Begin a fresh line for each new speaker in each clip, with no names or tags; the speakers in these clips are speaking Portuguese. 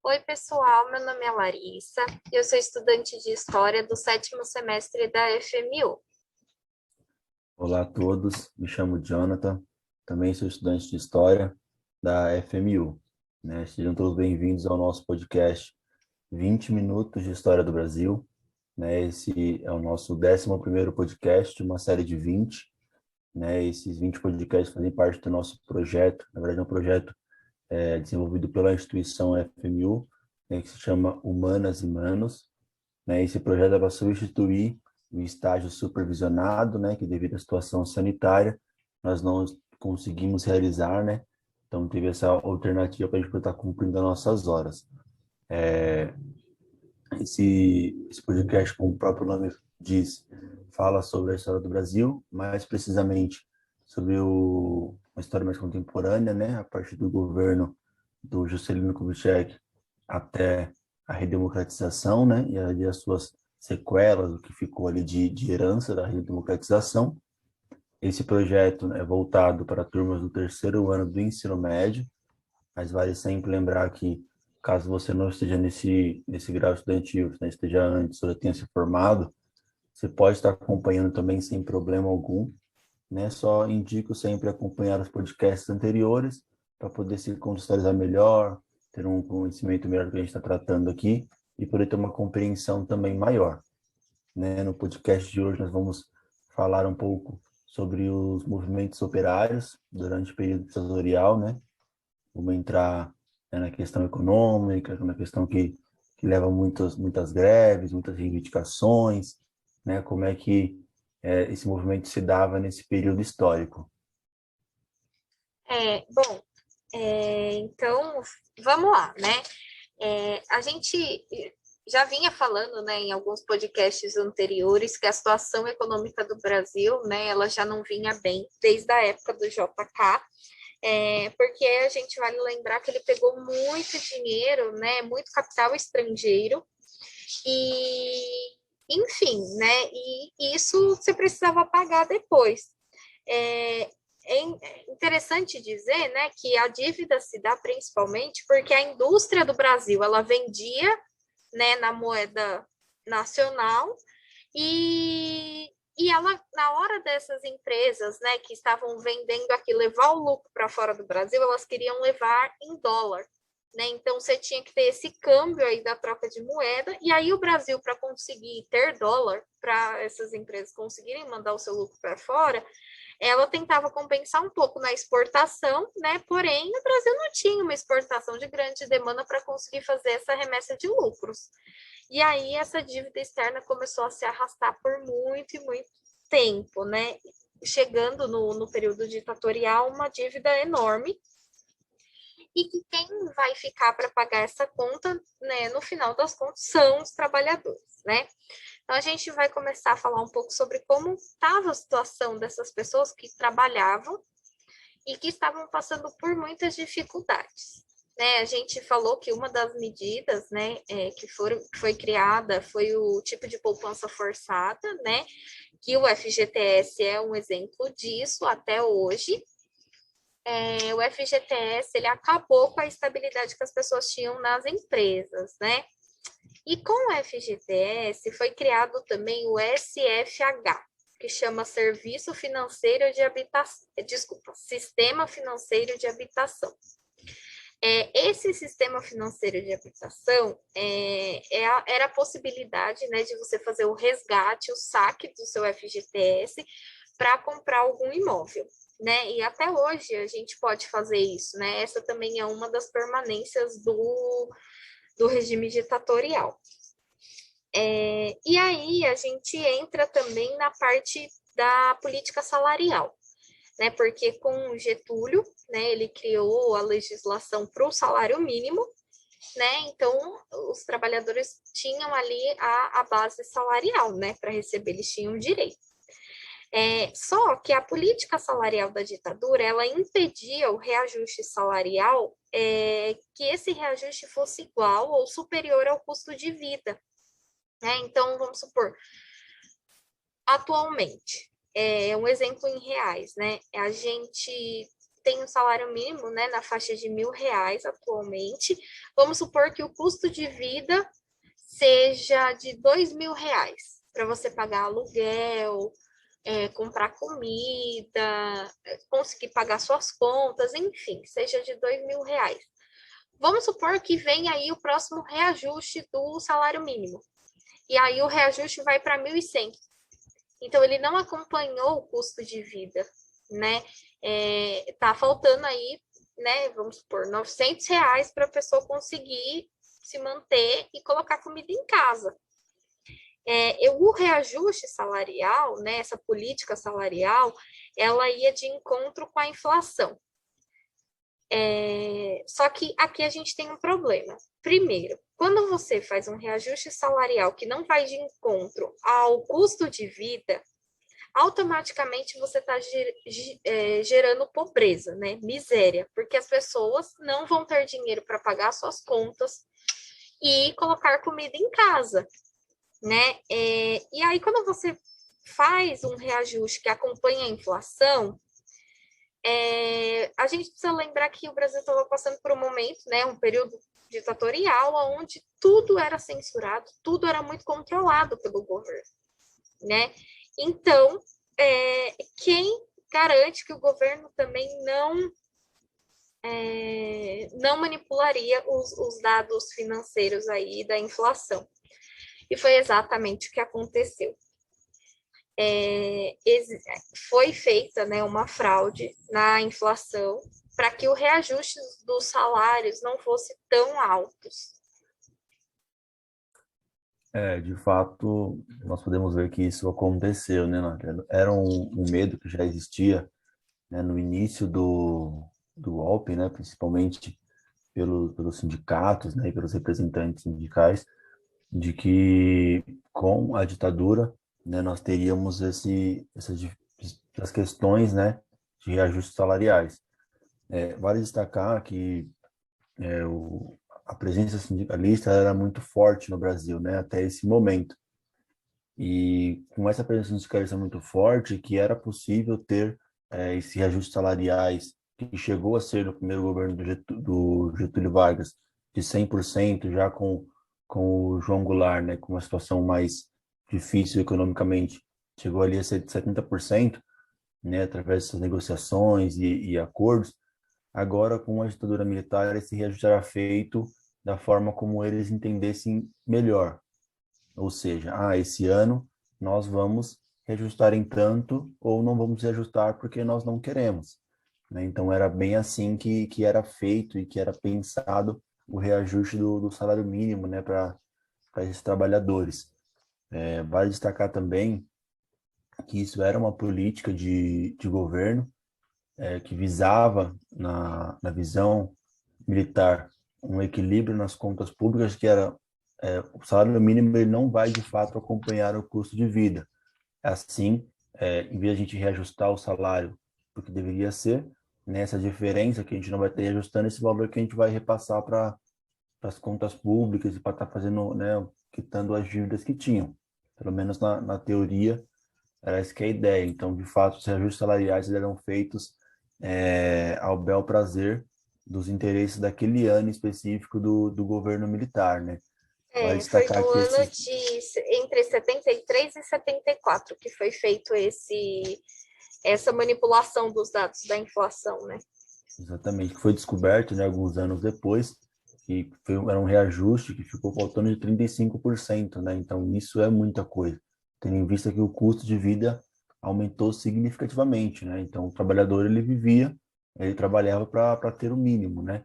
Oi, pessoal, meu nome é Larissa, eu sou estudante de História do 7º semestre da FMU.
Olá a todos, me chamo Jonathan, também sou estudante de História da FMU, né? Sejam todos bem-vindos ao nosso podcast 20 Minutos de História do Brasil, né? Esse é o nosso 11º podcast de uma série de 20, né? Esses 20 podcasts fazem parte do nosso projeto, na verdade é um projeto desenvolvido pela instituição FMU, né? Que se chama Humanas e Manos, né? Esse projeto é para substituir o estágio supervisionado, né? Que devido à situação sanitária, nós não conseguimos realizar, né? Então, teve essa alternativa para a gente poder estar cumprindo as nossas horas. Esse podcast, como o próprio nome diz, fala sobre a história do Brasil, mais precisamente sobre uma história mais contemporânea, né? A partir do governo do Juscelino Kubitschek até a redemocratização, né? E ali as suas sequelas, o que ficou ali de herança da redemocratização. Esse projeto é voltado para turmas do terceiro ano do ensino médio, mas vale sempre lembrar que, caso você não esteja nesse grau estudantil, né, esteja antes ou já tenha se formado, você pode estar acompanhando também sem problema algum, né? Só indico sempre acompanhar os podcasts anteriores para poder se contextualizar melhor, ter um conhecimento melhor do que a gente está tratando aqui e poder ter uma compreensão também maior, né? No podcast de hoje nós vamos falar um pouco sobre os movimentos operários durante o período ditatorial, né? Vamos entrar, né, na questão econômica, na questão que leva muitas greves, muitas reivindicações, né? Como é que esse movimento se dava nesse período histórico.
Bom, então, vamos lá, né? A gente já vinha falando, né, em alguns podcasts anteriores que a situação econômica do Brasil, né, ela já não vinha bem desde a época do JK, porque a gente vale lembrar que ele pegou muito dinheiro, né, muito capital estrangeiro, e, enfim, né, e isso você precisava pagar depois. É, é interessante dizer, né, que a dívida se dá principalmente porque a indústria do Brasil, ela vendia, né, na moeda nacional e ela, na hora dessas empresas, né, que estavam vendendo aqui, levar o lucro para fora do Brasil, elas queriam levar em dólar, né? Então você tinha que ter esse câmbio aí da troca de moeda, e aí o Brasil, para conseguir ter dólar, para essas empresas conseguirem mandar o seu lucro para fora, ela tentava compensar um pouco na exportação, né? Porém, o Brasil não tinha uma exportação de grande demanda para conseguir fazer essa remessa de lucros. E aí essa dívida externa começou a se arrastar por muito e muito tempo, né? Chegando no período ditatorial, uma dívida enorme, e que quem vai ficar para pagar essa conta, né, no final das contas, são os trabalhadores, né? Então, a gente vai começar a falar um pouco sobre como estava a situação dessas pessoas que trabalhavam e que estavam passando por muitas dificuldades. Né? A gente falou que uma das medidas, né, que foi criada foi o tipo de poupança forçada, né, que o FGTS é um exemplo disso até hoje. O FGTS ele acabou com a estabilidade que as pessoas tinham nas empresas, né? E com o FGTS foi criado também o SFH, que chama Serviço Financeiro de Habitação, desculpa, Sistema Financeiro de Habitação. Esse sistema financeiro de habitação era a possibilidade, né, de você fazer o resgate, o saque do seu FGTS para comprar algum imóvel, né? E até hoje a gente pode fazer isso, né? Essa também é uma das permanências do regime ditatorial. E aí a gente entra também na parte da política salarial, né? Porque com Getúlio, né, ele criou a legislação para o salário mínimo, né? Então os trabalhadores tinham ali a base salarial, né? Para receber, eles tinham direito. Só que a política salarial da ditadura, ela impedia o reajuste salarial, que esse reajuste fosse igual ou superior ao custo de vida, né? Então, vamos supor, atualmente, um exemplo em reais, né? A gente tem um salário mínimo, né, na faixa de R$ 1.000 atualmente. Vamos supor que o custo de vida seja de R$ 2.000 para você pagar aluguel, comprar comida, conseguir pagar suas contas, enfim, seja de R$ 2.000. Vamos supor que venha aí o próximo reajuste do salário mínimo. E aí o reajuste vai para 1.100. Então, ele não acompanhou o custo de vida, né? Tá faltando aí, né? Vamos supor, R$ 900 para a pessoa conseguir se manter e colocar comida em casa. O reajuste salarial, né? Essa política salarial, ela ia de encontro com a inflação. Só que aqui a gente tem um problema. Primeiro, quando você faz um reajuste salarial que não vai de encontro ao custo de vida, automaticamente você está gerando pobreza, né? Miséria, porque as pessoas não vão ter dinheiro para pagar suas contas e colocar comida em casa, né? E aí, quando você faz um reajuste que acompanha a inflação, a gente precisa lembrar que o Brasil estava passando por um momento, né, um período ditatorial, onde tudo era censurado, tudo era muito controlado pelo governo, né? Então, quem garante que o governo também não manipularia os dados financeiros aí da inflação? E foi exatamente o que aconteceu. Foi feita, né, uma fraude na inflação para que o reajuste dos salários não fosse tão altos.
De fato, nós podemos ver que isso aconteceu, né, Nádia? Era um medo que já existia, né, no início do golpe, né, principalmente pelos sindicatos, né, e pelos representantes sindicais, de que com a ditadura, né, nós teríamos essas questões, né, de reajustes salariais. Vale destacar que a presença sindicalista era muito forte no Brasil, né, até esse momento. E com essa presença sindicalista muito forte, que era possível ter esses reajustes salariais, que chegou a ser no primeiro governo do Getúlio Vargas, de 100%, já com o João Goulart, né, com uma situação mais difícil economicamente, chegou ali a ser de 70%, né, através dessas negociações e acordos. Agora, com a ditadura militar, esse reajuste era feito da forma como eles entendessem melhor. Ou seja, esse ano nós vamos reajustar em tanto ou não vamos reajustar porque nós não queremos, né? Então, era bem assim que era feito e que era pensado o reajuste do salário mínimo, né, para esses trabalhadores. Vale destacar também que isso era uma política de governo que visava, na visão militar, um equilíbrio nas contas públicas, que era o salário mínimo ele não vai, de fato, acompanhar o custo de vida. Assim, em vez de a gente reajustar o salário do que deveria ser, nessa diferença que a gente não vai ter reajustando esse valor que a gente vai repassar para as contas públicas e para estar fazendo, né, quitando as dívidas que tinham. Pelo menos na teoria, era essa que é a ideia. Então, de fato, os reajustes salariais eram feitos ao bel prazer dos interesses daquele ano específico do governo militar, né? Vale
Foi
destacar
no
que
ano entre 73 e 74 que foi feito essa manipulação dos dados da inflação, né?
exatamente, que foi descoberto, né, alguns anos depois, que era um reajuste que ficou faltando de 35%, né? Então, isso é muita coisa, tendo em vista que o custo de vida aumentou significativamente, né? Então, o trabalhador, ele trabalhava para ter o mínimo, né?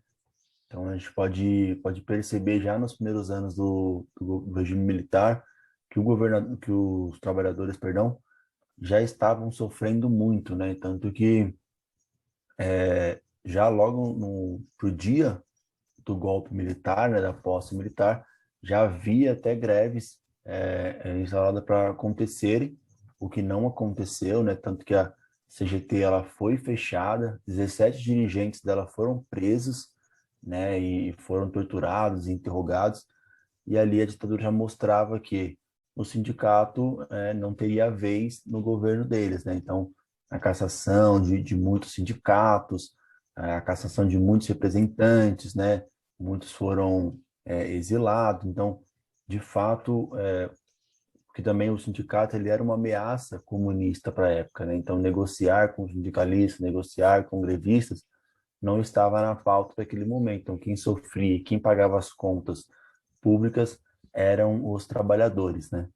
Então, a gente pode perceber já nos primeiros anos do regime militar que os trabalhadores, perdão, já estavam sofrendo muito, né? Tanto que já logo pro dia do golpe militar, né, da posse militar, já havia até greves instaladas para acontecerem, o que não aconteceu, né? Tanto que a CGT ela foi fechada, 17 dirigentes dela foram presos, né, e foram torturados, interrogados, e ali a ditadura já mostrava que o sindicato não teria vez no governo deles, né? Então, a cassação de muitos sindicatos, a cassação de muitos representantes, né? Muitos foram exilados. Então, de fato, porque também o sindicato ele era uma ameaça comunista para a época, né? Então, negociar com os sindicalistas, negociar com grevistas, não estava na pauta daquele momento. Então, quem sofria, quem pagava as contas públicas eram os trabalhadores, né?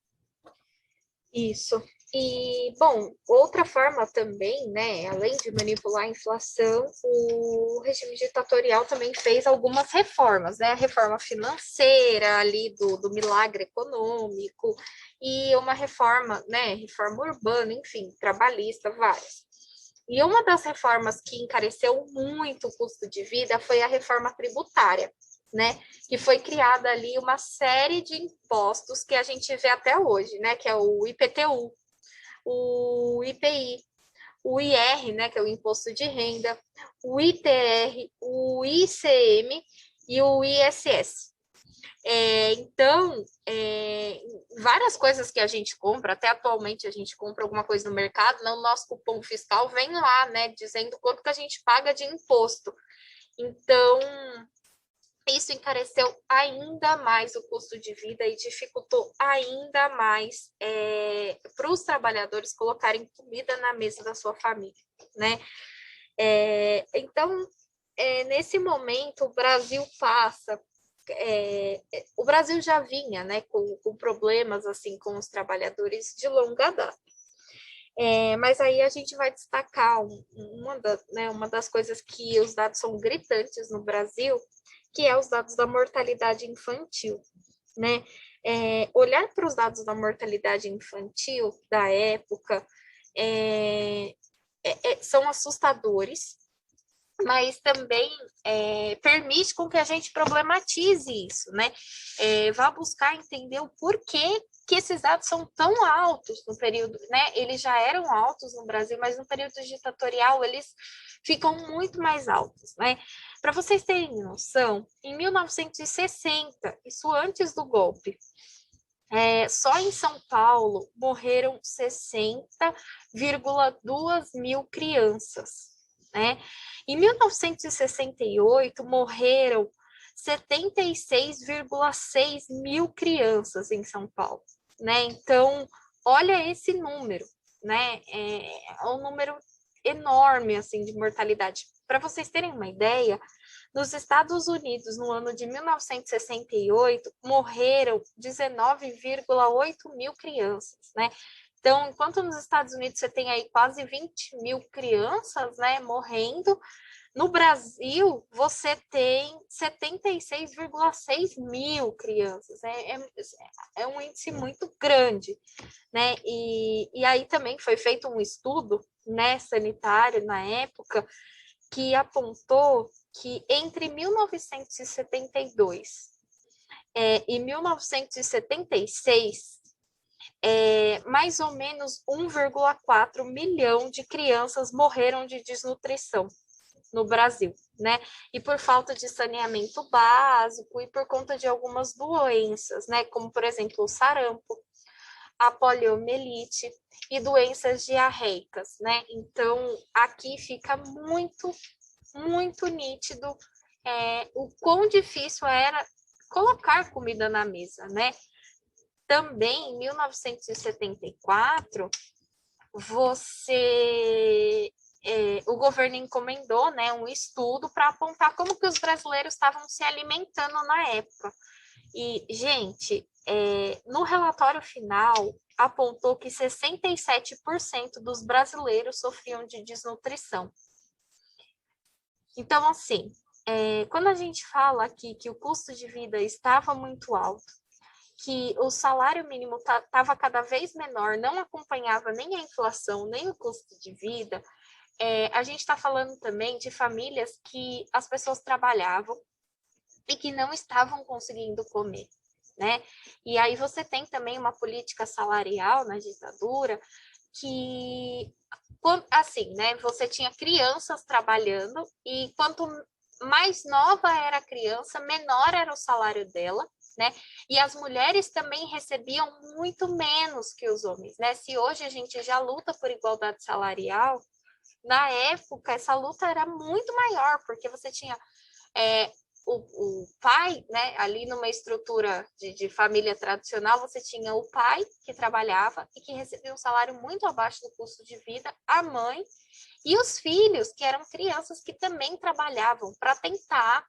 Isso. E, bom, outra forma também, né, além de manipular a inflação, o regime ditatorial também fez algumas reformas, né, a reforma financeira ali do milagre econômico e uma reforma, né, reforma urbana, enfim, trabalhista, várias. E uma das reformas que encareceu muito o custo de vida foi a reforma tributária, né? Que foi criada ali uma série de impostos que a gente vê até hoje, né? Que é o IPTU, o IPI, o IR, né? Que é o Imposto de Renda, o ITR, o ICM e o ISS. Então, várias coisas que a gente compra, até atualmente a gente compra alguma coisa no mercado, no nosso cupom fiscal vem lá, né, dizendo quanto que a gente paga de imposto. Então, isso encareceu ainda mais o custo de vida e dificultou ainda mais para os trabalhadores colocarem comida na mesa da sua família, né? Então, nesse momento, o Brasil passa o Brasil já vinha, né, com problemas assim com os trabalhadores de longa data. Mas aí a gente vai destacar uma das coisas que os dados são gritantes no Brasil, que é os dados da mortalidade infantil, né? Olhar para os dados da mortalidade infantil da época são assustadores, mas também permite com que a gente problematize isso, né? Vá buscar entender o porquê que esses dados são tão altos no período, né? Eles já eram altos no Brasil, mas no período ditatorial eles ficam muito mais altos, né? Para vocês terem noção, em 1960, isso antes do golpe, só em São Paulo morreram 60,2 mil crianças, né? Em 1968, morreram 76,6 mil crianças em São Paulo, né? Então, olha esse número, né? É um número enorme, assim, de mortalidade. Para vocês terem uma ideia, nos Estados Unidos, no ano de 1968, morreram 19,8 mil crianças, né? Então, enquanto nos Estados Unidos você tem aí quase 20 mil crianças, né, morrendo, no Brasil você tem 76,6 mil crianças. É um índice muito grande, né? E aí também foi feito um estudo, né, sanitário na época, que apontou que entre 1972 e 1976, mais ou menos 1,4 milhão de crianças morreram de desnutrição no Brasil, né? E por falta de saneamento básico e por conta de algumas doenças, né? Como, por exemplo, o sarampo, a poliomielite e doenças diarreicas, né? Então, aqui fica muito, muito nítido o quão difícil era colocar comida na mesa, né? Também, em 1974, o governo encomendou, né, um estudo para apontar como que os brasileiros estavam se alimentando na época. E, gente, no relatório final, apontou que 67% dos brasileiros sofriam de desnutrição. Então, assim, quando a gente fala aqui que o custo de vida estava muito alto, que o salário mínimo estava cada vez menor, não acompanhava nem a inflação, nem o custo de vida, a gente está falando também de famílias que as pessoas trabalhavam e que não estavam conseguindo comer, né? E aí você tem também uma política salarial na ditadura que, assim, né? Você tinha crianças trabalhando e quanto mais nova era a criança, menor era o salário dela, né? E as mulheres também recebiam muito menos que os homens, né? Se hoje a gente já luta por igualdade salarial, na época, essa luta era muito maior, porque você tinha o pai, né, ali numa estrutura de família tradicional, você tinha o pai que trabalhava e que recebia um salário muito abaixo do custo de vida, a mãe e os filhos, que eram crianças que também trabalhavam para tentar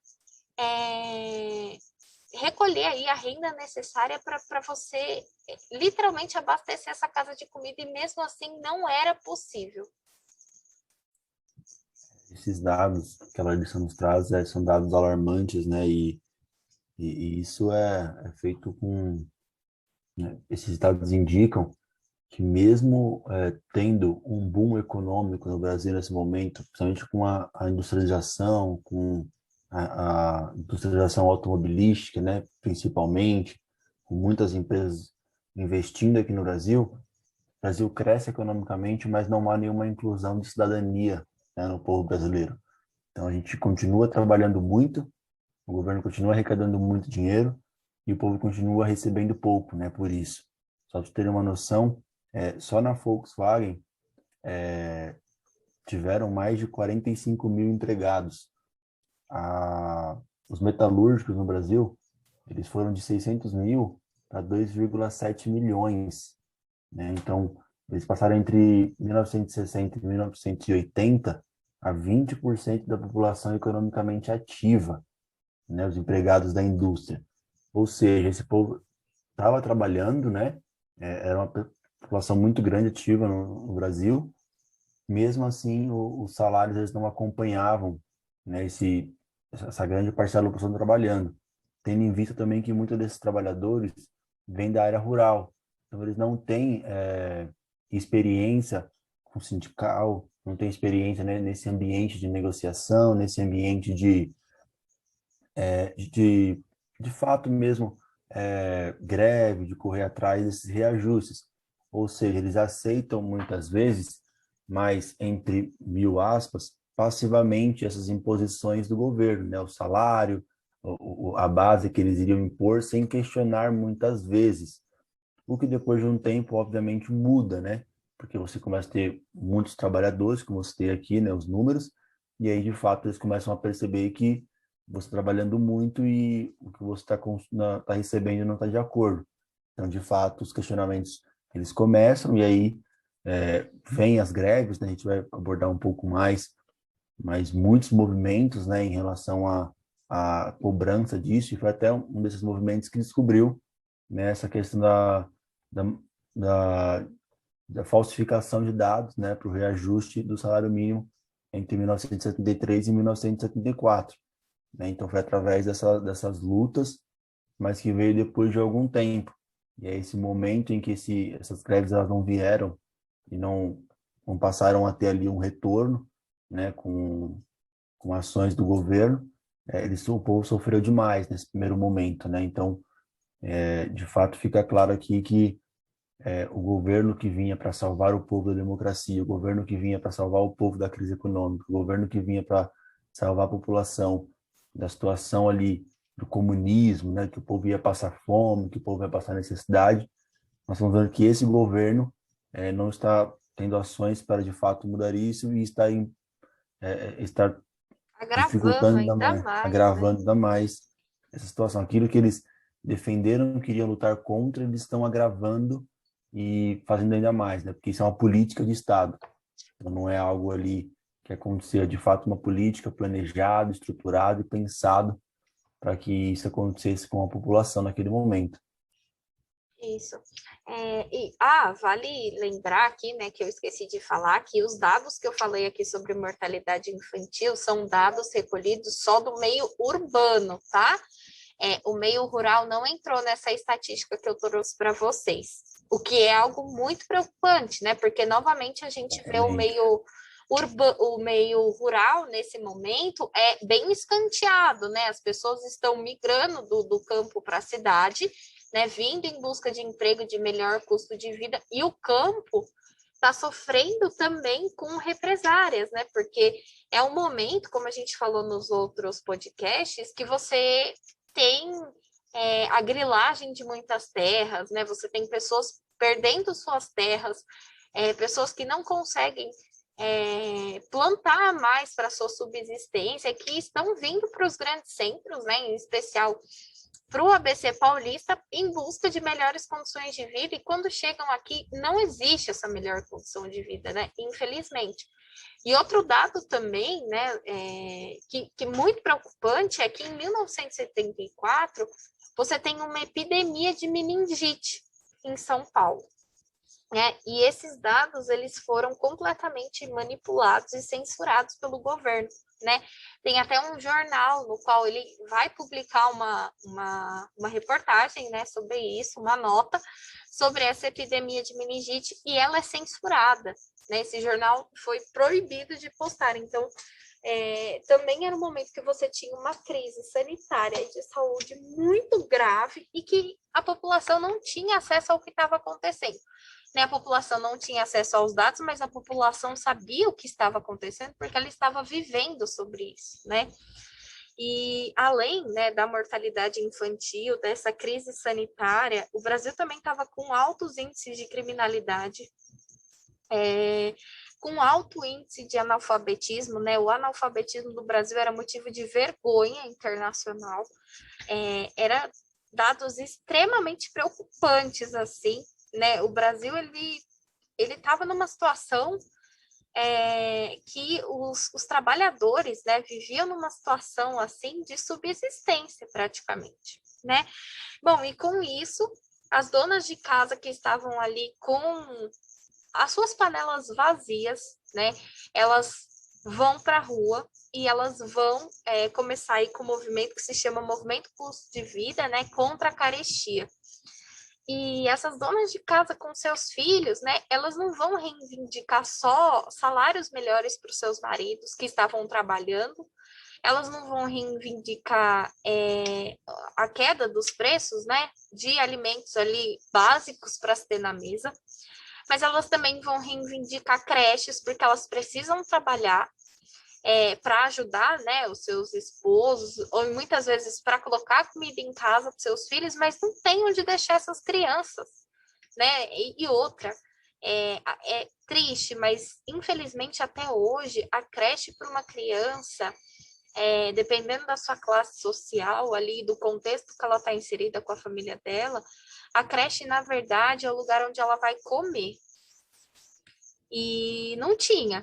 recolher aí a renda necessária para você literalmente abastecer essa casa de comida, e mesmo assim não era possível.
Esses dados que a Larissa nos traz são dados alarmantes, né? E isso é feito com... Né? Esses dados indicam que mesmo tendo um boom econômico no Brasil nesse momento, principalmente com a industrialização, com a industrialização automobilística, né, principalmente, com muitas empresas investindo aqui no Brasil, o Brasil cresce economicamente, mas não há nenhuma inclusão de cidadania, né, no povo brasileiro. Então a gente continua trabalhando muito, o governo continua arrecadando muito dinheiro e o povo continua recebendo pouco, né, por isso. Só para ter uma noção, só na Volkswagen tiveram mais de 45 mil empregados. Os metalúrgicos no Brasil, eles foram de 600 mil para 2,7 milhões. Né? Então, eles passaram entre 1960 e 1980 a 20% da população economicamente ativa, né? Os empregados da indústria. Ou seja, esse povo estava trabalhando, né? Era uma população muito grande ativa no Brasil. Mesmo assim, os salários eles não acompanhavam, né? Essa grande parcela da população trabalhando. Tendo em vista também que muitos desses trabalhadores vêm da área rural. Então, eles não têm experiência com sindical, não têm experiência, né, nesse ambiente de negociação, nesse ambiente de fato mesmo, greve, de correr atrás desses reajustes. Ou seja, eles aceitam muitas vezes, mas entre mil aspas, passivamente essas imposições do governo, né? O salário, a base que eles iriam impor sem questionar muitas vezes. O que depois de um tempo, obviamente, muda, né? Porque você começa a ter muitos trabalhadores, como você tem aqui, né? Os números, e aí, de fato, eles começam a perceber que você está trabalhando muito e o que você está recebendo não está de acordo. Então, de fato, os questionamentos, eles começam, e aí vem as greves, né? A gente vai abordar um pouco mais, mas muitos movimentos, né, em relação à cobrança disso, e foi até um desses movimentos que descobriu, né, essa questão da, da, da falsificação de dados, né, para o reajuste do salário mínimo entre 1973 e 1974. Né? Então, foi através dessas lutas, mas que veio depois de algum tempo. E é esse momento em que essas greves elas não vieram e não passaram a ter ali um retorno, né, com ações do governo, o povo sofreu demais nesse primeiro momento, né? Então, de fato, fica claro aqui que o governo que vinha para salvar o povo da democracia, o governo que vinha para salvar o povo da crise econômica, o governo que vinha para salvar a população da situação ali do comunismo, né, que o povo ia passar fome, que o povo ia passar necessidade, nós estamos vendo que esse governo não está tendo ações para de fato mudar isso e está
Agravando
dificultando ainda
ainda
mais,
mais, né?
agravando ainda mais essa situação. Aquilo que eles defenderam, queriam lutar contra, eles estão agravando e fazendo ainda mais, né? Porque isso é uma política de Estado. Então, não é algo ali que acontecia, de fato, uma política planejada, estruturada e pensado para que isso acontecesse com a população naquele momento.
Isso. Vale lembrar aqui, né, que eu esqueci de falar que os dados que eu falei aqui sobre mortalidade infantil são dados recolhidos só do meio urbano, tá? O meio rural não entrou nessa estatística que eu trouxe para vocês, o que é algo muito preocupante, né? Porque novamente a gente vê o meio rural nesse momento é bem escanteado, né? As pessoas estão migrando do campo para a cidade, né? Vindo em busca de emprego de melhor custo de vida, e o campo está sofrendo também com represárias, né? Porque é um momento, como a gente falou nos outros podcasts, que você tem a grilagem de muitas terras, né? Você tem pessoas perdendo suas terras, pessoas que não conseguem plantar mais para sua subsistência, que estão vindo para os grandes centros, né, em especial para o ABC Paulista, em busca de melhores condições de vida, e quando chegam aqui, não existe essa melhor condição de vida, né, infelizmente. E outro dado também, né, que muito preocupante, é que em 1974, você tem uma epidemia de meningite em São Paulo. E esses dados, eles foram completamente manipulados e censurados pelo governo, né? Tem até um jornal no qual ele vai publicar uma reportagem, né, sobre isso, uma nota sobre essa epidemia de meningite, e ela é censurada, né? Esse jornal foi proibido de postar. Então, também era um momento que você tinha uma crise sanitária e de saúde muito grave e que a população não tinha acesso ao que estava acontecendo. Né? A população não tinha acesso aos dados, mas a população sabia o que estava acontecendo porque ela estava vivendo sobre isso, né? E além, né, da mortalidade infantil, dessa crise sanitária, o Brasil também estava com altos índices de criminalidade, com alto índice de analfabetismo, né? O analfabetismo do Brasil era motivo de vergonha internacional, era dados extremamente preocupantes, assim, né? O Brasil, ele estava numa situação que os trabalhadores, né, viviam numa situação, assim, de subsistência, praticamente, né? Bom, e com isso, as donas de casa que estavam ali com as suas panelas vazias, né, elas vão para a rua e elas vão começar aí com um movimento que se chama Movimento Custo de Vida, né, contra a carestia. E essas donas de casa com seus filhos, né, elas não vão reivindicar só salários melhores para os seus maridos que estavam trabalhando, elas não vão reivindicar a queda dos preços, né, de alimentos ali básicos para se ter na mesa, mas elas também vão reivindicar creches, porque elas precisam trabalhar para ajudar, né, os seus esposos, ou muitas vezes para colocar comida em casa para seus filhos, mas não tem onde deixar essas crianças, né? E outra, é triste, mas infelizmente até hoje a creche para uma criança, dependendo da sua classe social ali, do contexto que ela está inserida com a família dela, a creche, na verdade, é o lugar onde ela vai comer. E não tinha,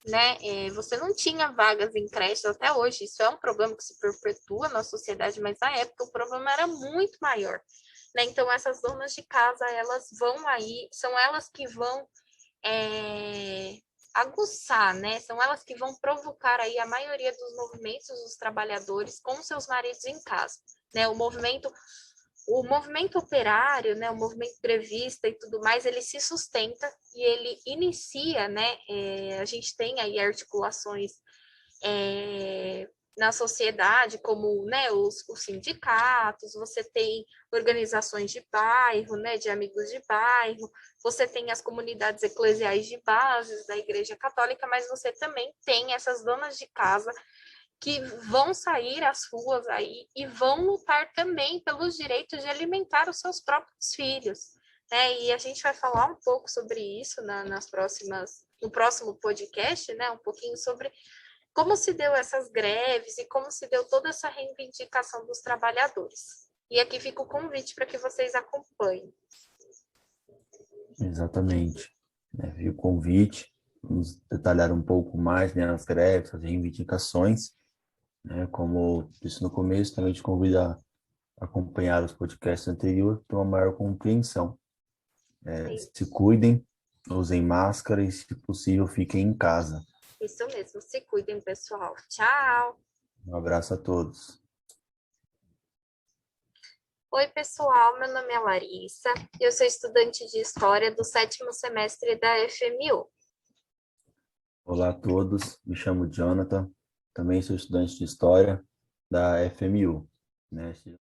né? Você não tinha vagas em creches até hoje. Isso é um problema que se perpetua na sociedade, mas na época o problema era muito maior, né? Então essas donas de casa, elas vão aí, são elas que vão aguçar, né? São elas que vão provocar aí a maioria dos movimentos dos trabalhadores com seus maridos em casa, né? O movimento operário, né, o movimento grevista e tudo mais, ele se sustenta e ele inicia, né, a gente tem aí articulações na sociedade, como, né, os sindicatos, você tem organizações de bairro, né, de amigos de bairro, você tem as comunidades eclesiais de bases da Igreja Católica, mas você também tem essas donas de casa que vão sair às ruas aí e vão lutar também pelos direitos de alimentar os seus próprios filhos, né? E a gente vai falar um pouco sobre isso no próximo podcast, né? Um pouquinho sobre como se deu essas greves e como se deu toda essa reivindicação dos trabalhadores. E aqui fica o convite para que vocês acompanhem.
Exatamente. Vi o convite, vamos detalhar um pouco mais, né, as greves, as reivindicações. Como disse no começo, também te convido a acompanhar os podcasts anteriores para uma maior compreensão. Se cuidem, usem máscara e, se possível, fiquem em casa.
Isso mesmo, se cuidem, pessoal. Tchau!
Um abraço a todos.
Oi, pessoal, meu nome é Larissa, eu sou estudante de História do 7º semestre da FMU.
Olá a todos, me chamo Jonathan, também sou estudante de História da FMU, né?